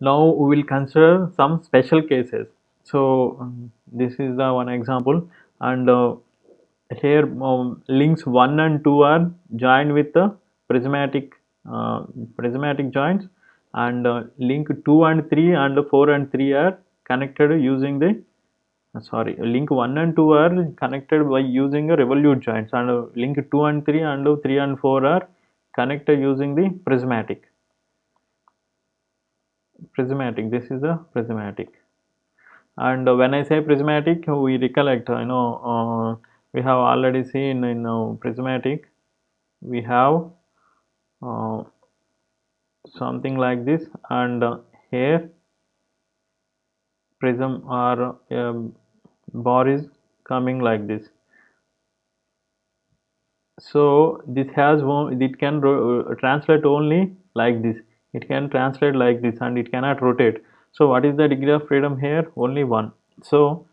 Now we will consider some special cases. So this is the one example, and here links 1 and 2 are joined with the prismatic prismatic joints, and link 2 and 3 and 4 and 3 are connected using the sorry, link 1 and 2 are connected by using a revolute joints, and link 2 and 3 and 3 and 4 are connected using the prismatic. This is the prismatic. And when I say prismatic, we recollect, we have already seen in prismatic, we have uh, something like this, and here prism or bar is coming like this. So this has it can translate only like this. It can translate like this, and it cannot rotate. So what is the degree of freedom here? Only one. So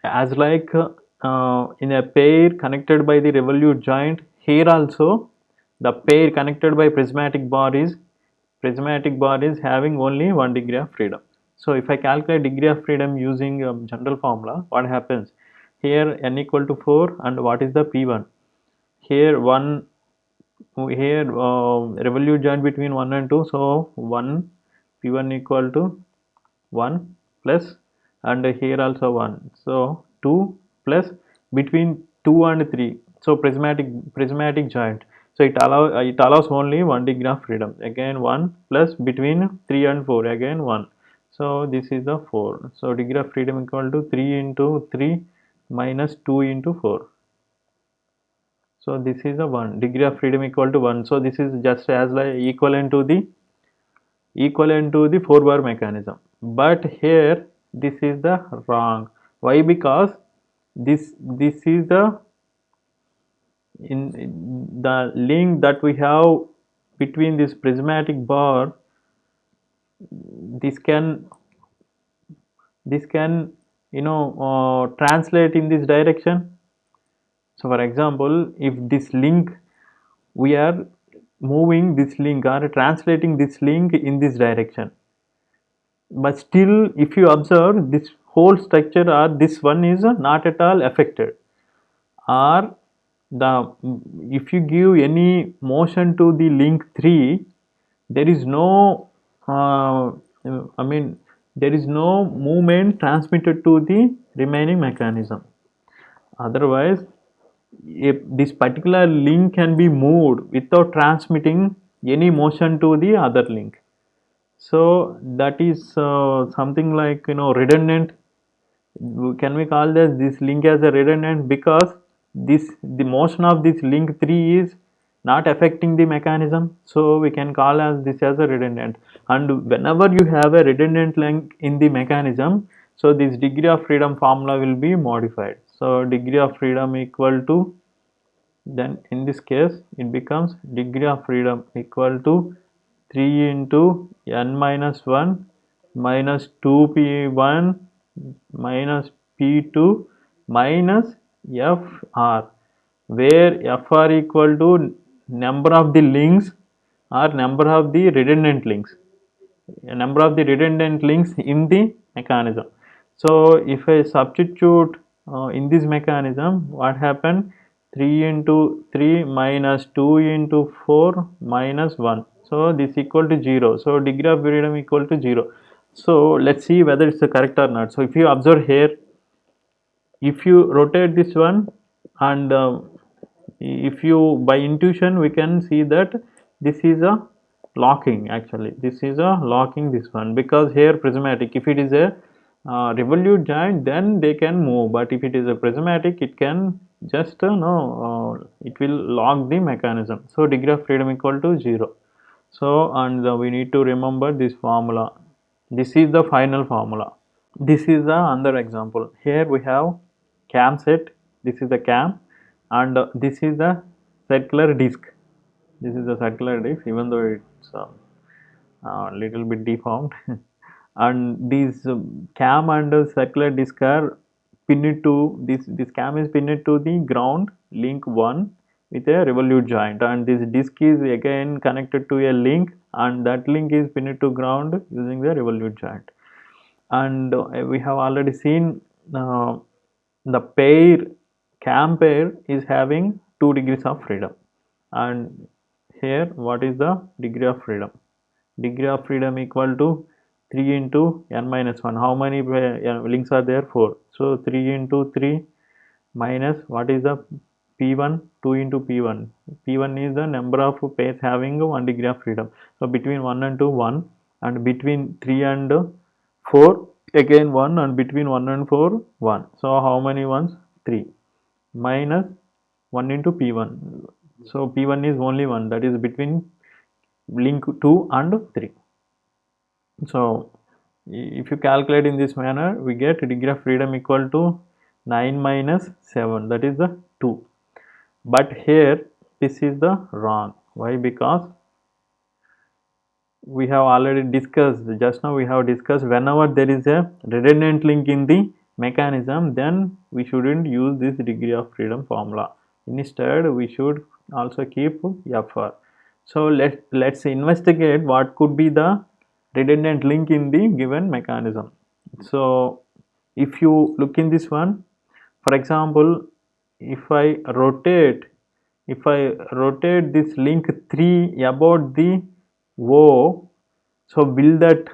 as like in a pair connected by the revolute joint, here also the pair connected by prismatic bar is having only 1 degree of freedom. So if I calculate degree of freedom using general formula, what happens here? N equal to 4, and what is the P1 here? 1 here, revolute joint between 1 and 2, so 1 P1 equal to 1 plus, and here also 1, so 2 plus between 2 and 3, so prismatic joint, so it allows only 1 degree of freedom, again 1 plus between 3 and 4, again 1, so this is the 4, so degree of freedom equal to 3 into 3 minus 2 into 4, so this is the 1 degree of freedom equal to 1, so this is just as like equivalent to the 4 bar mechanism, but here this is the wrong. Why? Because this is the in the link that we have between this prismatic bar, this can translate in this direction. So for example, if this link, we are moving this link or translating this link in this direction, but still if you observe, this whole structure or this one is not at all affected, or the if you give any motion to the link 3, there is no I mean there is no movement transmitted to the remaining mechanism. Otherwise, if this particular link can be moved without transmitting any motion to the other link, so that is something like redundant. Can we call this link as a redundant, because the motion of this link 3 is not affecting the mechanism, so we can call as this as a redundant. And whenever you have a redundant link in the mechanism, so this degree of freedom formula will be modified. So degree of freedom equal to, then in this case it becomes degree of freedom equal to 3 into n minus 1 minus 2p1 minus p2 minus fr, where fr equal to number of the links or number of the redundant links, in the mechanism. So if I substitute in this mechanism, what happened? 3 into 3 minus 2 into 4 minus 1, so this equal to 0, so degree of freedom equal to 0. So let's see whether it's correct or not. So if you observe here, if you rotate this one, and if you by intuition we can see that this is a locking, actually this is a locking this one, because here prismatic, if it is a revolute joint, then they can move, but if it is a prismatic, it can just no it will lock the mechanism, so degree of freedom equal to 0. So and we need to remember this formula. This is the final formula. This is the another example. Here we have cam set. This is the cam, and this is the circular disc. This is the circular disc, even though it's a little bit deformed. And these cam and circular disc are pinned to this cam is pinned to the ground link 1 with a revolute joint, and this disc is again connected to a link and that link is pinned to ground using the revolute joint. And we have already seen the pair cam pair is having 2 degrees of freedom. And here what is the degree of freedom? Degree of freedom equal to 3 into n minus 1. How many links are there? 4. So 3 into 3 minus what is the p1? 2 into p1. P1 is the number of pairs having 1 degree of freedom. So between 1 and 2 1, and between 3 and 4 again 1, and between 1 and 4 1. So how many ones? 3 minus 1 into p1. So p1 is only 1, that is between link 2 and 3. So if you calculate in this manner, we get degree of freedom equal to 9 minus 7, that is the 2. But here this is the wrong. Why? Because we have already discussed, just now we have discussed, whenever there is a redundant link in the mechanism, then we shouldn't use this degree of freedom formula. Instead we should also keep FR. So let's investigate what could be the redundant link in the given mechanism. So if you look in this one, for example, if I rotate this link 3 about the O, so will that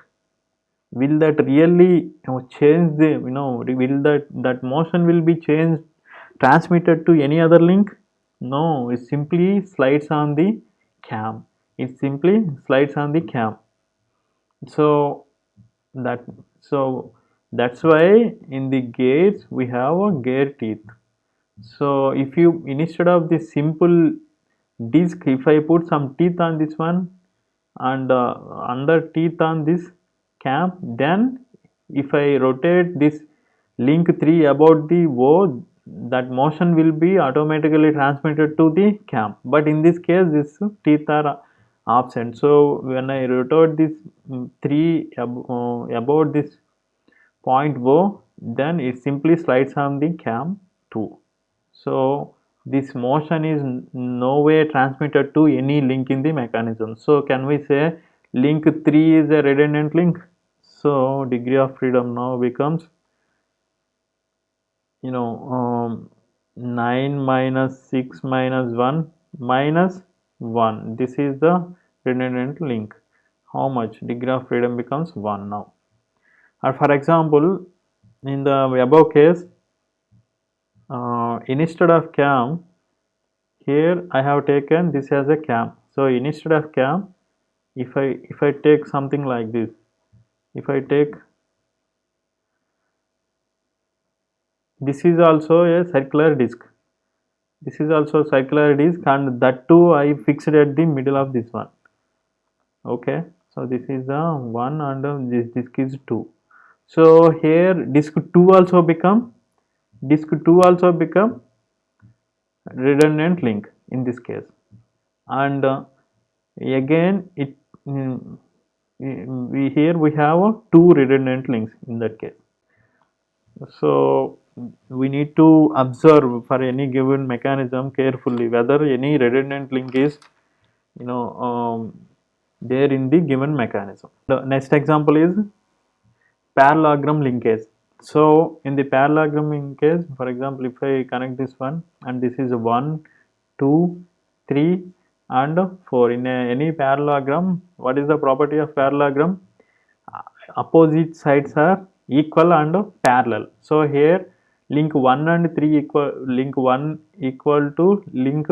really change the, will that motion will be changed, transmitted to any other link? No, it simply slides on the cam. It simply slides on the cam. So that that's why in the gears we have a gear teeth. So if you, instead of the simple disc, if I put some teeth on this one and under teeth on this cam, then if I rotate this link 3 about the O, that motion will be automatically transmitted to the cam. But in this case, this teeth are absent. So when I rotate this 3 about this point O, then it simply slides on the cam 2. So this motion is no way transmitted to any link in the mechanism. So can we say link 3 is a redundant link? So degree of freedom now becomes 9 minus 6 minus 1 minus 1. This is the redundant link. How much? Degree of freedom becomes 1 now. Or for example, in the above case, instead of cam, here I have taken this as a cam. So instead of cam, if I take something like this, if I take, this is also a circular disc. This is also a circular disc, and that too I fixed at the middle of this one. Okay, so this is the 1 and this disc is 2. So here disc 2 also become redundant link in this case, and again here we have 2 redundant links in that case. So we need to observe for any given mechanism carefully whether any redundant link is there in the given mechanism. The next example is parallelogram linkage. So in the parallelogram linkage, for example, if I connect this one and this is 1, 2, 3 and 4 in any parallelogram, what is the property of parallelogram? Opposite sides are equal and parallel. So here link 1 and 3 equal, link 1 equal to link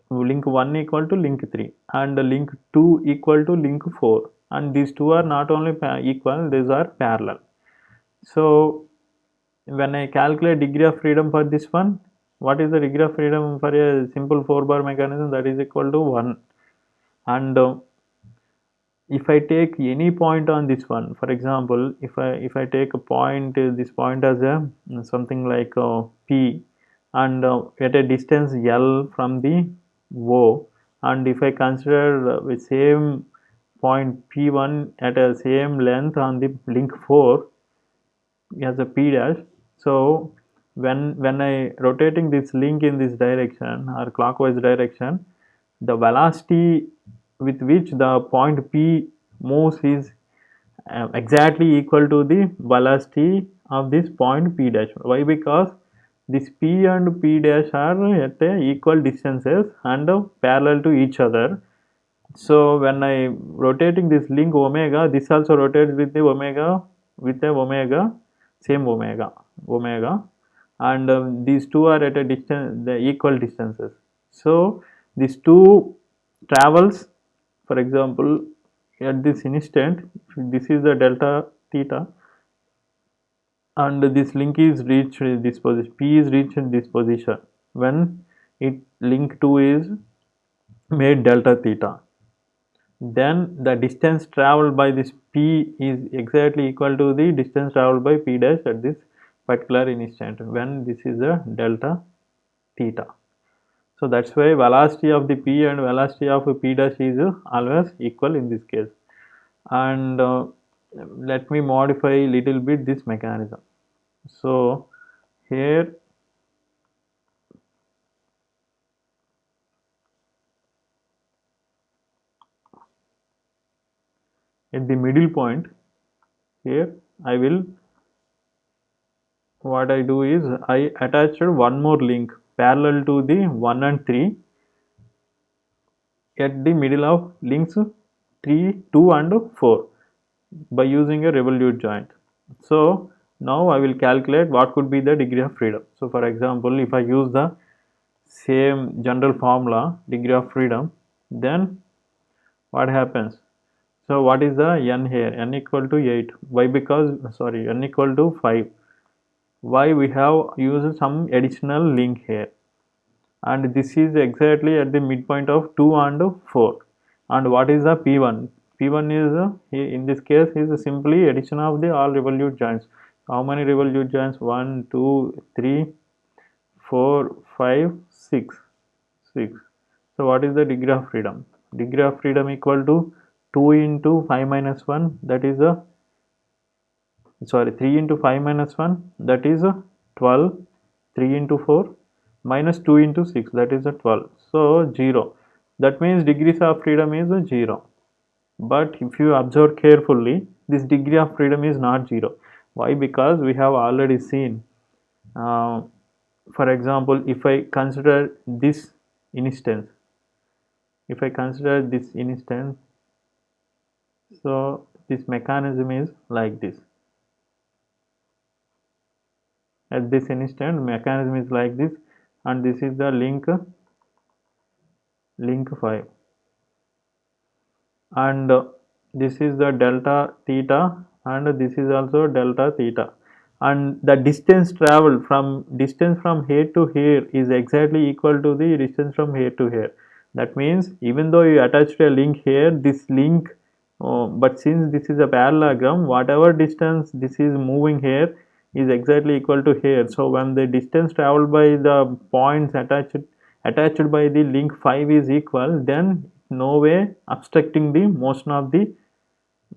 1 equal to link 3 and link 2 equal to link 4, and these two are not only equal, these are parallel. So when I calculate degree of freedom for this one, what is the degree of freedom for a simple 4-bar mechanism? That is equal to 1. And if I take any point on this one, for example, if I take a point, this point as a something like P, and at a distance L from the O, and if I consider the same point P1 at a same length on the link 4 as a P dash, so when I rotating this link in this direction or clockwise direction, the velocity with which the point P moves is exactly equal to the velocity of this point P dash. Why? Because this P and P dash are at equal distances and parallel to each other. So when I rotating this link omega, this also rotates with the omega, with the omega, same omega, and these two are at a distance, the equal distances. So these two travels, for example, at this instant, this is the delta theta, and this link is reached this position. P is reached in this position when it link 2 is made delta theta. Then the distance traveled by this P is exactly equal to the distance traveled by P dash at this particular instant when this is a delta theta. So that's why velocity of the P and velocity of P dash is always equal in this case. And let me modify a little bit this mechanism. So here at the middle point, here I will, what I do is I attached one more link parallel to the 1 and 3 at the middle of links 3, 2 and 4 by using a revolute joint. So now I will calculate what could be the degree of freedom. So for example, if I use the same general formula, degree of freedom, then what happens? So what is the n here? N equal to 8. Why? Because, sorry, n equal to 5. Why? We have used some additional link here, and this is exactly at the midpoint of 2 and 4. And what is the P1? P1 is in this case is simply addition of the all revolute joints. How many revolute joints? 1, 2, 3, 4, 5, 6. 6. So what is the degree of freedom? Degree of freedom equal to 2 into 5 minus 1, that is a, sorry, 3 into 5 minus 1, that is a 12. 3 into 4 minus 2 into 6, that is a 12. So 0. That means degrees of freedom is a 0. But if you observe carefully, this degree of freedom is not 0. Why? Because we have already seen, uh, for example, if I consider this instance, so this mechanism is like this. At this instant, mechanism is like this, and this is the link 5, and this is the delta theta, and this is also delta theta, and the distance traveled from here to here is exactly equal to the distance from here to here. That means even though you attached a link here, this link, but since this is a parallelogram, whatever distance this is moving here is exactly equal to here. So when the distance traveled by the points attached by the link 5 is equal, then no way obstructing the motion of the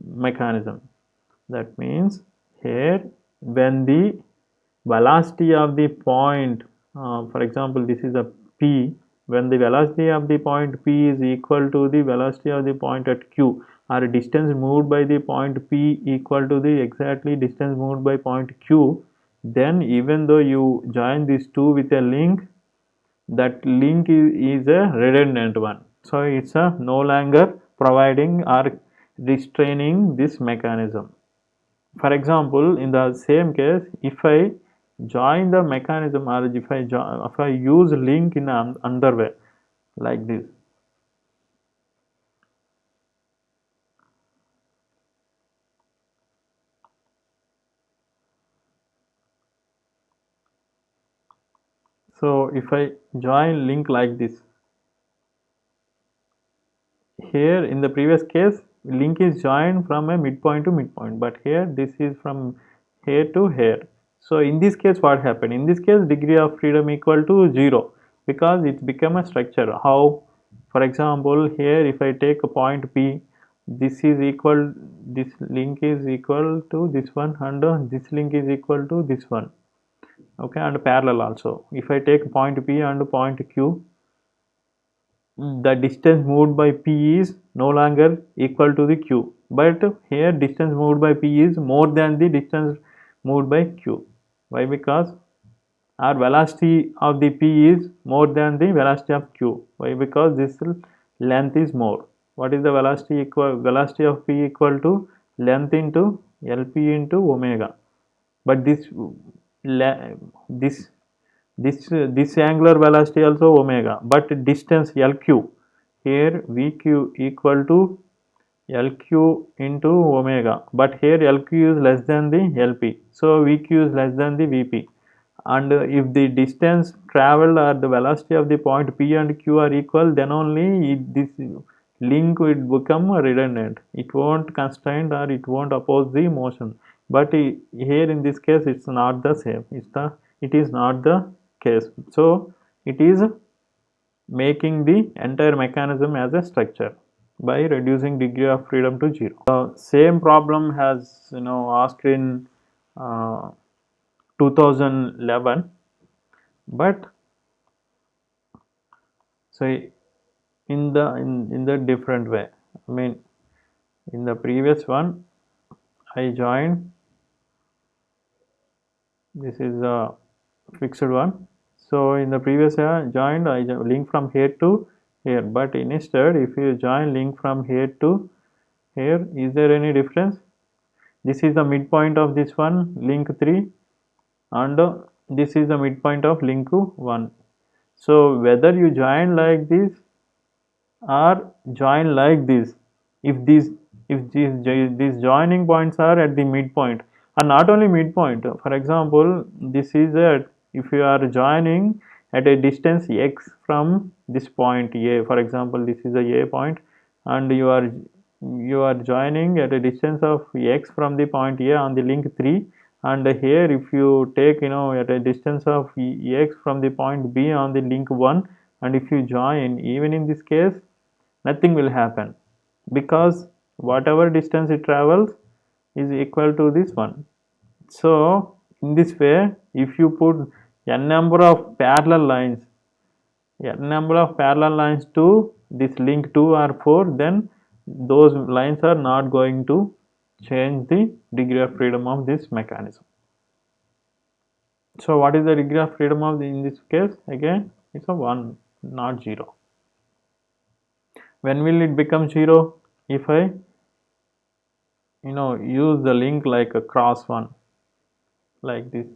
mechanism. That means here when the velocity of the point, for example, this is a P, when the velocity of the point P is equal to the velocity of the point at Q, or distance moved by the point P equal to the exactly distance moved by point Q, then even though you join these two with a link, that link is a redundant one. So it's a no longer providing or restraining this mechanism. For example, in the same case, if I join the mechanism, or if I use link in another way, like this. So if I join link like this, here in the previous case link is joined from a midpoint to midpoint, but here this is from here to here. So in this case what happened? In this case degree of freedom equal to 0, because it's become a structure. How? For example, here if I take a point P, this is equal, this link is equal to this one, and this link is equal to this one, okay, and parallel also. If I take point P and point Q, the distance moved by P is no longer equal to the Q, but here distance moved by P is more than the distance moved by Q. Why? Because our velocity of the P is more than the velocity of Q. Why? Because this length is more. What is the velocity equal? Velocity of P equal to length into LP into omega. But this this angular velocity also omega, but distance LQ, here VQ equal to LQ into omega, but here LQ is less than the LP, so VQ is less than the VP. And if the distance traveled or the velocity of the point P and Q are equal, then only this link will become redundant. It won't constrain or it won't oppose the motion. But here in this case, it's not the same. It is not the case. So it is making the entire mechanism as a structure by reducing degree of freedom to 0. The same problem has asked in 2011, but so in the different way. I mean, in the previous one I joined, this is a fixed one, so in the previous I joined, I link from here to here, but instead if you join link from here to here, is there any difference? This is the midpoint of this one, link 3, and this is the midpoint of link 1. So whether you join like this or join like this, if these joining points are at the midpoint, or not only midpoint, for example, this is if you are joining at a distance x from this point A, for example, this is a point, and you are joining at a distance of x from the point A on the link 3, and here if you take at a distance of x from the point B on the link 1, and if you join, even in this case nothing will happen, because whatever distance it travels is equal to this one. So in this way, if you put n number of parallel lines to this link 2 or 4, then those lines are not going to change the degree of freedom of this mechanism. So what is the degree of freedom of in this case? Again, it's a 1, not 0. When will it become 0? If I use the link like a cross one, like this.